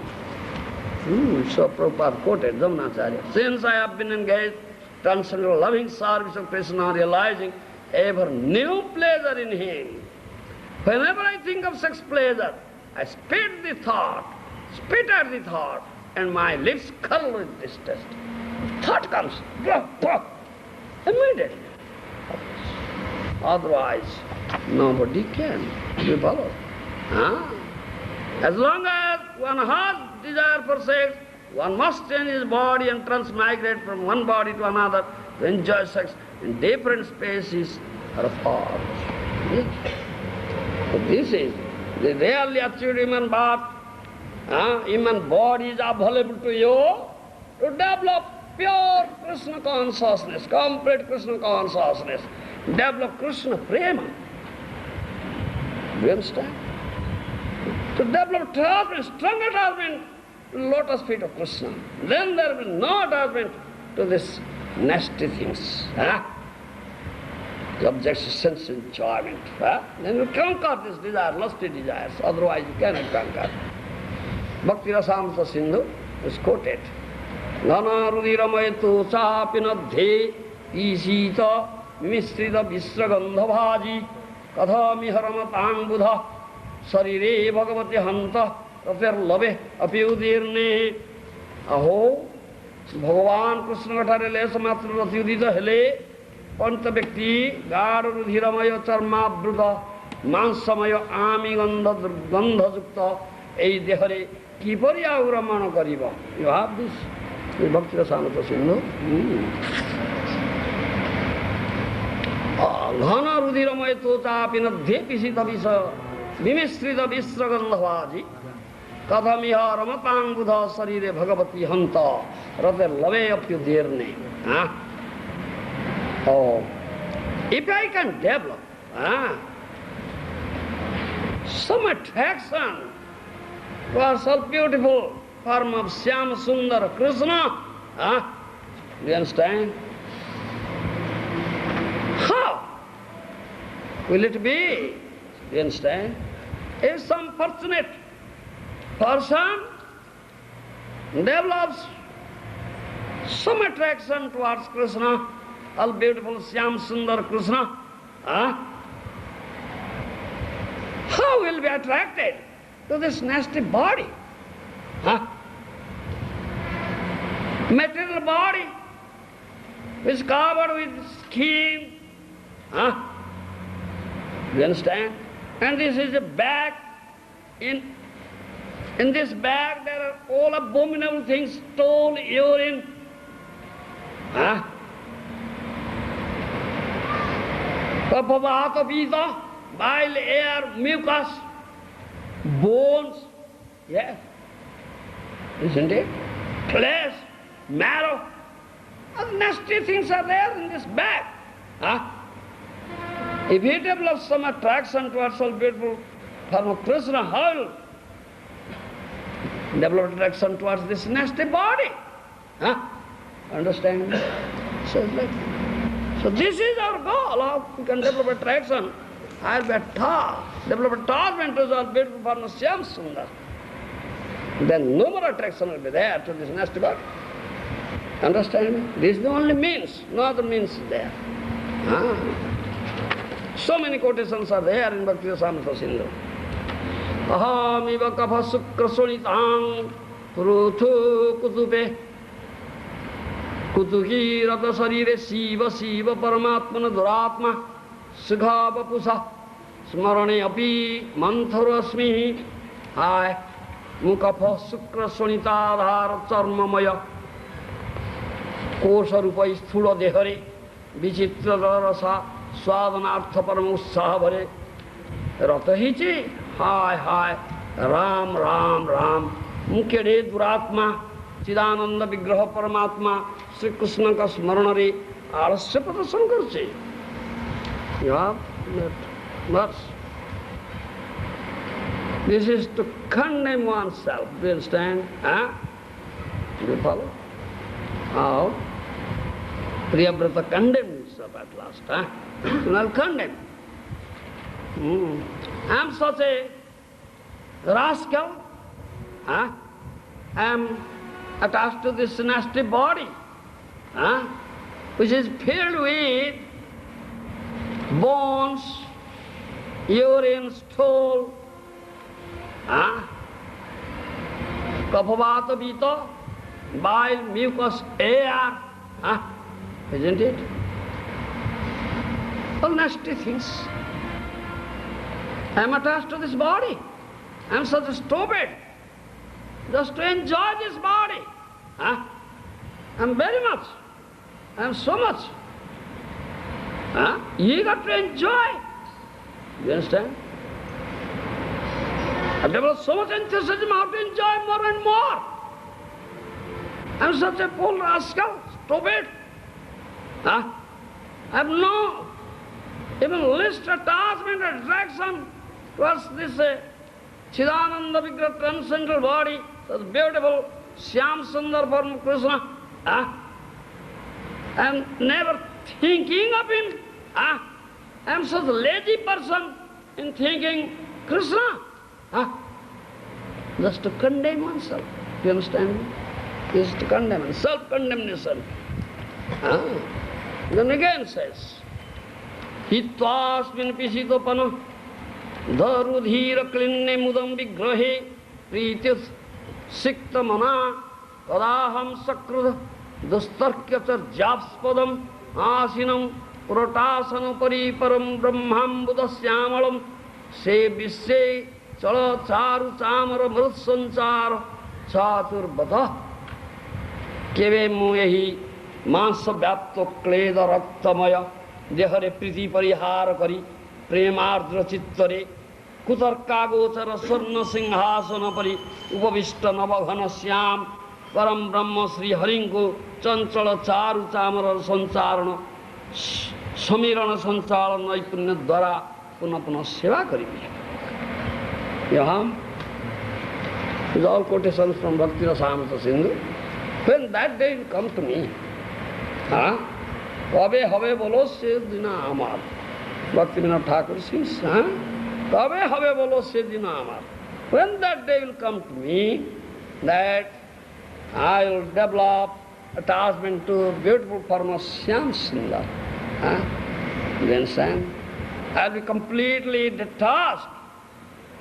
So Prabhupada quoted Jamunacharya, since I have been engaged transcendental loving service of Krishna, realizing ever new pleasure in him. Whenever I think of such pleasure, I spit at the thought, and my lips curl with disgust. Thought comes, immediately. Otherwise, nobody can be followed. As long as one has desire for sex, one must change his body and transmigrate from one body to another to enjoy sex in different species or forms. So this is the really achieved human birth. Human body is available to you to develop pure Krishna consciousness, complete Krishna consciousness, develop Krishna prema. Do you understand? To develop attachment, strong attachment to lotus feet of Krishna. Then there will be no attachment to these nasty things. The objects of sense enjoyment. Then you conquer this desire, lusty desires. Otherwise you cannot conquer. Bhakti Rasamrita Sindhu is quoted. Nana rudiramayetu chapinadhe isita mistrita visragandhabhaji kathami haramatang buddha sarire bhagavati hanta tathir lave apyudirne. Aho Bhagavan Krishna gatare lesha matra ratyudita hele panta vyakti gada rudhiramaya charmabruta mansamaya amigandha durgandha jukta ei dehare kipari auramana kariba. You have this in Bhakti Rasamrita Sindhu. Ghana rudiramaya tocha pinadhe pisita visa vimistrita visragandhavaji kathamiha ramatang buddha sarire bhagavati hanta rate lave apyudirne. If I can develop some attraction for such beautiful form of Syama Sundara Krishna, do you understand? How will it be? Do you understand? If some fortunate person develops some attraction towards Krishna, all beautiful Syama Sundara Krishna, how will be attracted to this nasty body? Material body is covered with skin. Do you understand? And this is a bag. In this bag there are all abominable things, stool, urine. Kapavata, vita, bile, air, mucus, bones. Yes. Isn't it? Flesh, marrow. All nasty things are there in this bag. If he develops some attraction towards all beautiful form of Krishna, how will develop attraction towards this nasty body? Understand? So this is our goal. How we can develop attraction? I'll be develop attachment to all beautiful form of Syama Sundar. Then no more attraction will be there to this nasty body. Understand me? This is the only means. No other means is there. So many quotations are there in Bhakti Rasamrita Sindhu. Ahamiva kapha sukra sonitang pruthu kutupe kutuhi rata sarire siva siva paramatmana duratma sukha vapusa smarane api mantharasmi. Hai mukapha sukra sonitadhara charmamaya kosha rupa sthula dehare vichitra rasa swadanartha parama utsaha bhare rata hichi. Hai Ram Ram Ram Mukhede Duratma Chidananda Vigraha Paramatma Sri Krishna ka smaranare alasya pradarsan karche. You have that verse. This is to condemn oneself. Do you understand? Do you follow? How? Priyabrata condemned himself at last. So I'll condemn. I am such a rascal. I am attached to this nasty body. which is filled with bones, urine, stool, kaphavata vita, bile, mucus, air, isn't it? All nasty things. I am attached to this body. I am such stupid just to enjoy this body. I am very much. I am so much eager to enjoy. You understand? I have developed so much enthusiasm how to enjoy more and more. I am such a fool, rascal, stupid. I have no even least attachment or attraction towards this Chidananda Vigraha transcendental body, this beautiful Shyam Sundar form of Krishna. I am never thinking of him. I am such a lazy person in thinking Krishna. Just to condemn oneself. Do you understand me? Is to condemn, self-condemnation. Then again says, Hitvasmin pisitopana dharudhira klinne mudam vigrahe prityas sikta mana kadaham sakrudha dastarkyachar japspadam asinam puratasana pariparam brahmam buddhasyamalam se visse chala charu chamara mrut sanchara chaturbata keve muehi mansa vyapto kleda raktamaya dehare priti parihara kari premardra chittare kutarkagochara sarna singhasana pari upavishta navaghana syam param brahma sri harinko chanchala charu chamara sancharana samirana sanchala naipunya dwara puna puna seva karibi. These all quotations from Bhakti Rasamrita Sindhu. When that day will come to me, Kabe habe bolo se dina amar. Bhakti Vinod Thakur sings, Kabe habe bolo se dina amar. When that day will come to me, that I will develop attachment to beautiful form of Shyam Sundar. You understand? I will be completely detached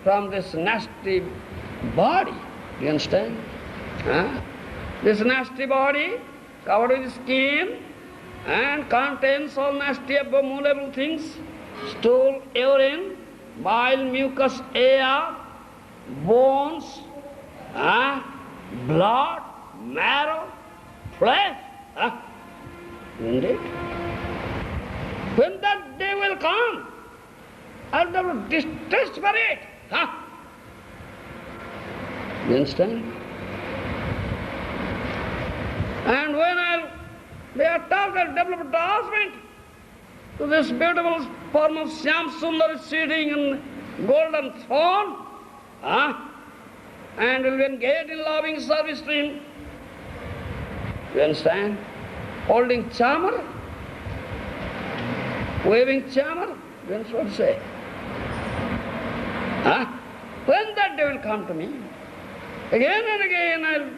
from this nasty body. You understand? This nasty body covered with skin and contains all nasty abominable things, stool, urine, bile, mucus, air, bones, blood, marrow, flesh. Isn't it? When that day will come, I'll develop distrust for it. You understand? And when I'll be attached, I'll develop attachment to this beautiful form of Shyam Sundar sitting in golden throne, and will be engaged in loving service to him. You understand? Holding chamar, waving chamar, that's what I say. When that day will come to me, again and again I'll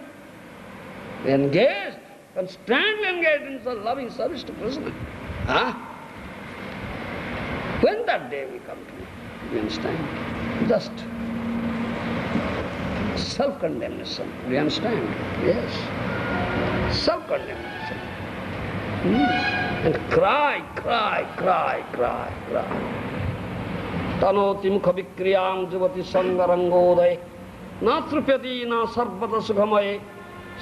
be engaged, constantly engaged in the loving service to Krishna. When that day will come to me, you understand? Just self-condemnation. Do you understand? Yes. Self-condemnation. And cry. Tanoti mukha vikriyam jivati sangarangodaye na trupyati na sarvata sukhamaye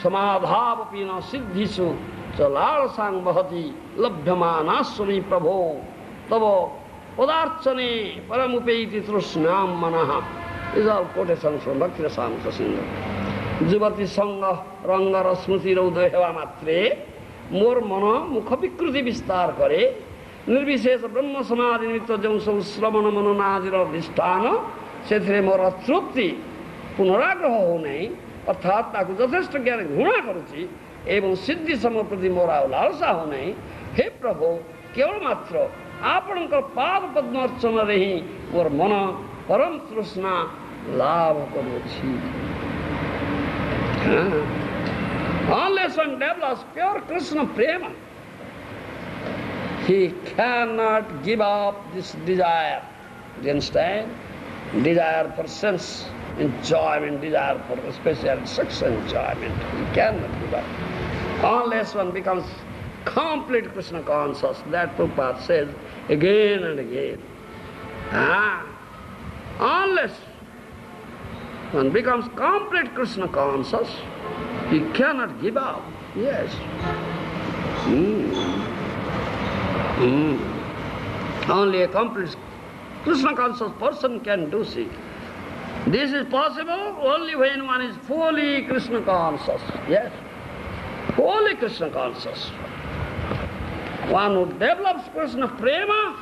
samadhavapi na siddhisu chalarasang bahati labhyamanaswami prabho tavo padarchane paramupeiti trushnam manaha. These are quotations from Bhakti Rasamrita Sindhu. Jivati sanga rangara smriti rauda heva matre ମୋର ମନ ମୁଖ ବିକୃତି ବିସ୍ତାର କରେ ନିର୍ବିଶେଷ ବ୍ରହ୍ମ ସମାଧି ନିମିତ୍ତ ଯେଉଁ ସବୁ ଶ୍ରବଣ ମନନାଦିର ଅଧିଷ୍ଠାନ ସେଥିରେ ମୋର ତୃପ୍ତି ପୁନରାଗ୍ରହ ହେଉନାହିଁ ଅର୍ଥାତ୍ ତାକୁ ଯଥେଷ୍ଟ ଜ୍ଞାନ ଘୃଣା କରୁଛି ଏବଂ ସିଦ୍ଧି ସମ ପ୍ରତି ମୋର ଆଉ ଲାଳସା ହେଉନାହିଁ। ହେ ପ୍ରଭୁ, କେବଳ ମାତ୍ର ଆପଣଙ୍କର ପାଦ ପଦ୍ମ ଅର୍ଚ୍ଚନାରେ ହିଁ ମୋର ମନ ପରମ ତୃଷ୍ଣା ଲାଭ କରୁଅଛି। Unless one develops pure Krishna prema, he cannot give up this desire. Do you understand? Desire for sense enjoyment, desire for special sex enjoyment. He cannot give up. Unless one becomes complete Krishna conscious, that Prabhupada says again and again. Unless one becomes complete Krishna conscious, he cannot give up. Yes. Only a complete Krishna conscious person can do so. This is possible only when one is fully Krishna conscious. Yes. Fully Krishna conscious. One who develops Krishna prema,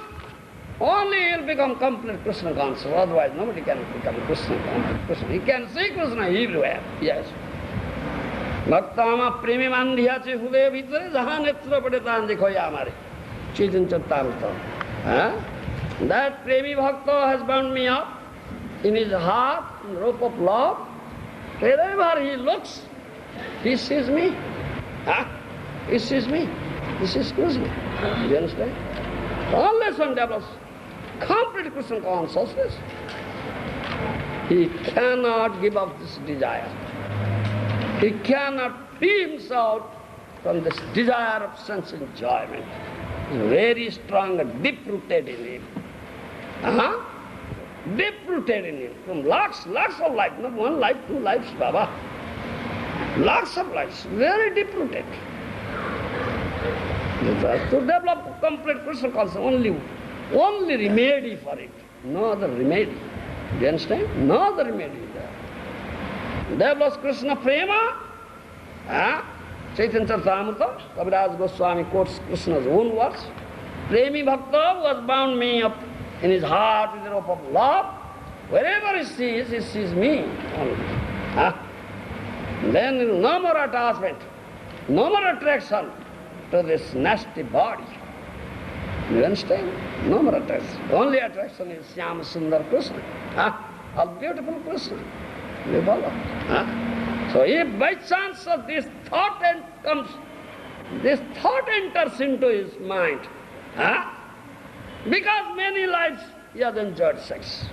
only he will become complete Krishna conscious. Otherwise nobody can become Krishna conscious. He can see Krishna everywhere. Yes. Bhaktama premi mandhyache hude bhitre jaha netra pade taan dekhoya hamare. Chaitanya Charitamrita. That premi bhakta has bound me up in his heart, in the rope of love. Wherever he looks, he sees me. He sees me. He sees Krishna. Do you understand? Unless one develops complete Krishna consciousness, he cannot give up this desire. He cannot free himself from this desire of sense enjoyment. It's very strong and deep-rooted in him. Deep-rooted in him. From lots of life, not one life, two lives, Baba. Lots of lives, very deep-rooted. To develop complete Krishna consciousness, only remedy for it, no other remedy. Do you understand? No other remedy there. Develops Krishna prema, Chaitanya Charitamrita, Kaviraj Goswami quotes Krishna's own words. Premi Bhakta was bound me up in his heart with the rope of love. Wherever he sees me only. Then no more attachment, no more attraction to this nasty body. You understand? No more attraction. Only attraction is Syama Sundar Krishna. A beautiful Krishna. You follow? So if by chance of this thought enters into his mind, because many lives he has enjoyed sex.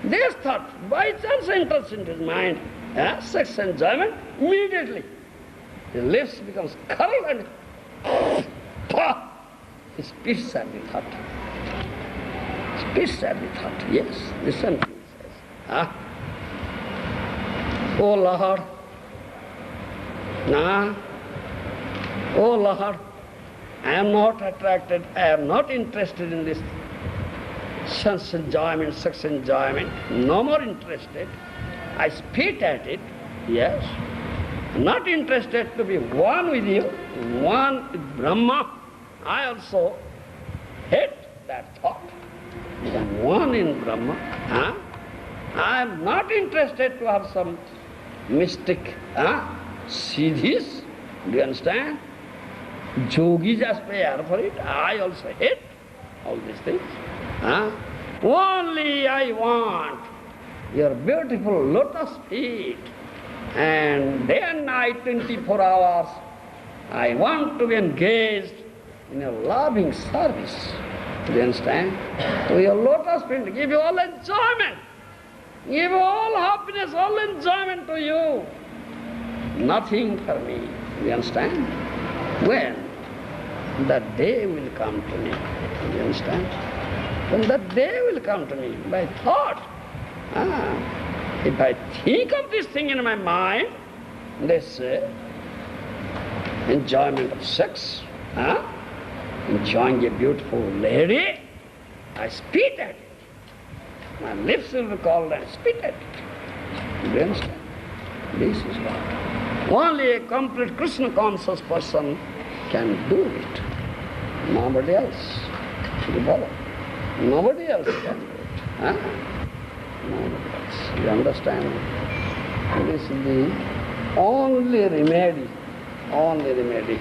This thought by chance enters into his mind, sex enjoyment, immediately his lips becomes curled and he spits at the thought. Spits at the thought, yes, listen to me, says. Oh Lord, oh Lord, I am not attracted, I am not interested in this sense enjoyment, sex enjoyment, no more interested. I spit at it, yes. Not interested to be one with you, one with Brahma. I also hate that thought. Become one in Brahma. I am not interested to have some mystic siddhis. Do you understand? Yogis aspire for it. I also hate all these things. Only I want your beautiful lotus feet. And day and night, 24 hours, I want to be engaged in a loving service. Do you understand? To your lotus feet, give you all enjoyment. Give all happiness, all enjoyment to you. Nothing for me. Do you understand? When? That day will come to me. Do you understand? When that day will come to me, by thought. If I think of this thing in my mind, this enjoyment of sex, enjoying a beautiful lady, I spit at it. My lips will be called and spit at it. Do you understand? This is what. Only a complete Krishna conscious person can do it. Nobody else. You follow? Nobody else can do it. Nobody else. You understand? This is the only remedy. Only remedy.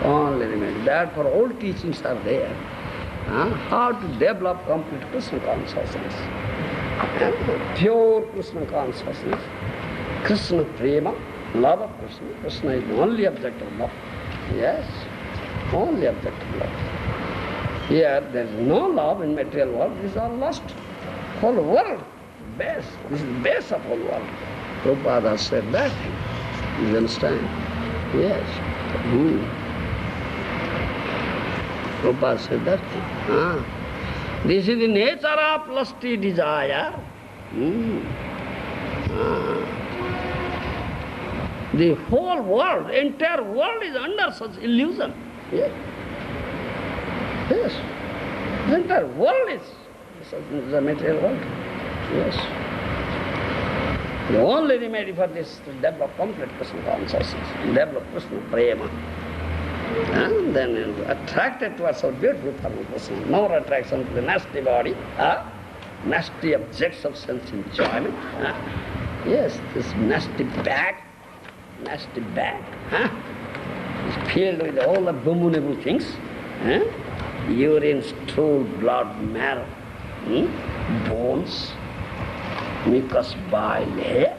Only remedy. Therefore all teachings are there. How to develop complete Krishna consciousness. Pure Krishna consciousness. Krishna prema. Love of Krishna. Krishna is the only object of love. Yes. Only objective love. Here there is no love in material world, this is all lost. Whole world, base. This is the base of whole world. Prabhupada said that. You understand? Yes. Prabhupada said that thing. This is the nature of lusty desire. The whole world, entire world is under such illusion. Yes. Yes. The entire world is the material world. Yes. The only remedy for this is to develop complete Krishna consciousness, develop Krishna prema. And then attracted towards our beautiful form of Krishna. No attraction to the nasty body, nasty objects of sense enjoyment. Yes, this nasty bag is filled with all the abominable things. Urine, stool, blood, marrow, bones, mucus, bile, hair,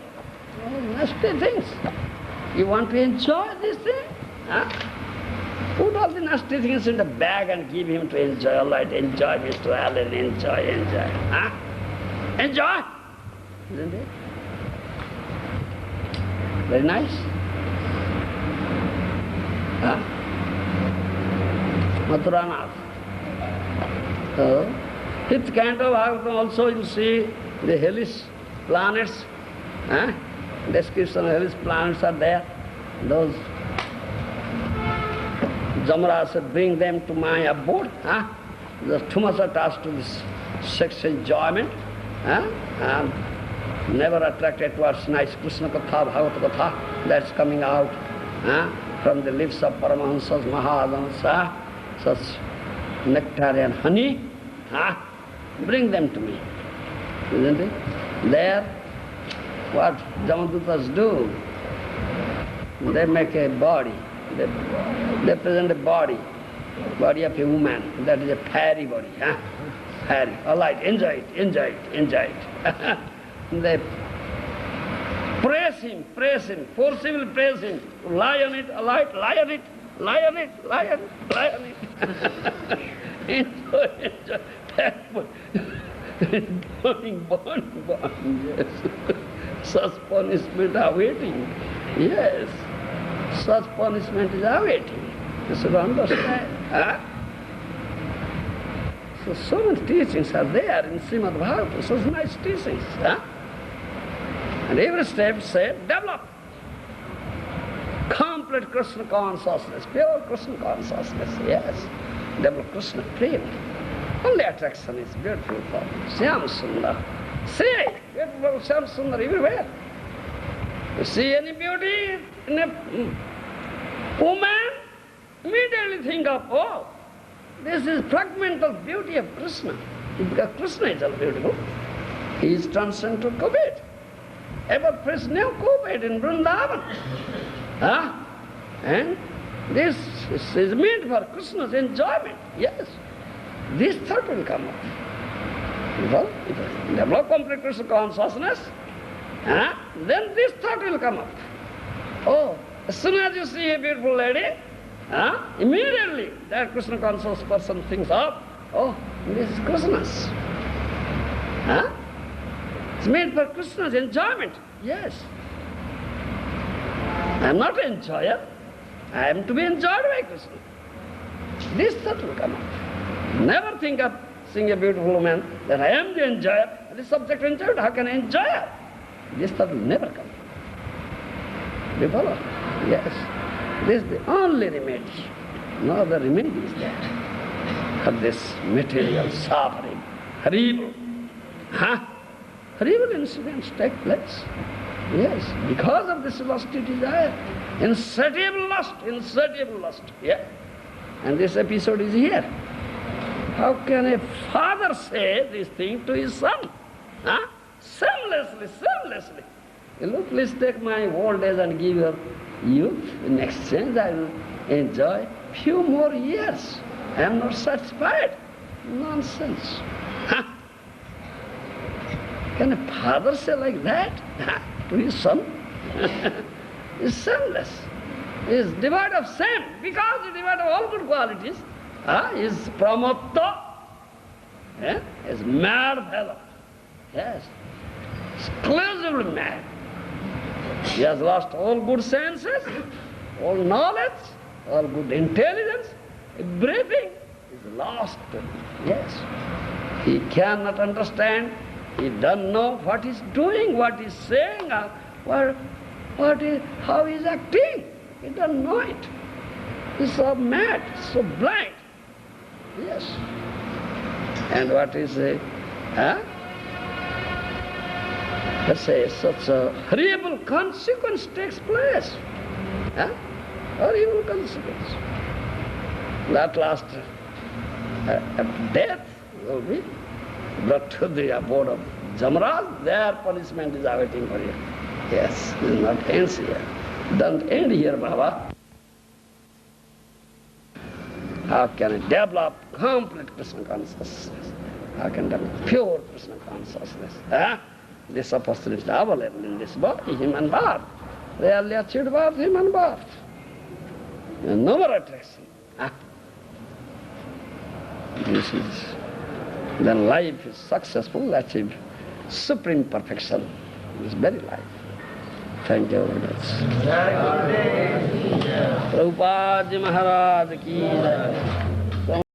all nasty things. You want to enjoy this thing? Put all the nasty things in the bag and give him to enjoy. All right, enjoy, Mr. Allen, enjoy. Enjoy! Isn't it? Very nice. Mathuranath. So, fifth canto also you see the hellish planets. Description of hellish planets are there. Those Jamra said, bring them to my abode. There's too much attached to this sex enjoyment. And never attracted towards nice Krishna Katha, Bhagavata Katha. That's coming out from the lips of Paramahansas, Mahajanas, such nectar and honey. Bring them to me. Isn't it? There, what Jamadutas do, they make a body. They present a body of a woman. That is a fairy body. Fairy. All right, enjoy it. They praise him, forcibly praise him. Lie on it, lie on it. Enjoy. Burning, yes. Such punishment awaiting. Yes. Such punishment is awaiting. You should understand. So many teachings are there in Srimad Bhagavatam, such nice teachings. And every step said, develop complete Krishna consciousness, pure Krishna consciousness, yes. Develop Krishna prema. Only attraction is beautiful form. Shyam Sundar. See, beautiful Shyam Sundar everywhere. You see any beauty in a woman, immediately think of, oh, this is fragmental beauty of Krishna. Because Krishna is all beautiful. He is transcendental Kubed. Ever praised no Kubed in Vrindavan. And this is meant for Krishna's enjoyment. Yes. This thought will come up. Well, if you develop complete Krishna consciousness, then this thought will come up. Oh, as soon as you see a beautiful lady, immediately that Krishna conscious person thinks of, oh, this is Krishna's. It's made for Krishna's enjoyment. Yes. I am not an enjoyer. I am to be enjoyed by Krishna. This thought will come up. Never think of seeing a beautiful woman that I am the enjoyer. The subject enjoyed, how can I enjoy her? This thought will never come. Do you follow? Yes. This is the only remedy. No other remedy is there for this material suffering. Horrible. Horrible incidents take place. Yes, because of this lusty desire. Insatiable lust. Yeah. And this episode is here. How can a father say this thing to his son? Shamelessly. Look, please take my old age and give your youth. In exchange, I will enjoy few more years. I am not satisfied. Nonsense. Can a father say like that to his son? It's shameless. is devoid of sin, because he is devoid of all good qualities. Is pramatta, is mad fellow. Yes, exclusively mad. He has lost all good senses, all knowledge, all good intelligence. Everything is lost. Yes. He cannot understand. He doesn't know what he's doing, what he's saying, how he's acting. He doesn't know it. He's so mad, so blind. Yes. And what is it? Let's say such a horrible consequence takes place. Horrible consequence. At last, death will be brought to the abode of Jamaraj. Their punishment is awaiting for you. Yes, it is not ends here. Doesn't end here, Baba. How can it develop complete Krishna consciousness? How can develop pure Krishna consciousness? This opportunity is available in this body, human birth. Rarely achieved birth, human birth. No more attraction. This is, then life is successful, achieve supreme perfection. This very life. Thank you very much. Prabhupada Maharaj ki jai.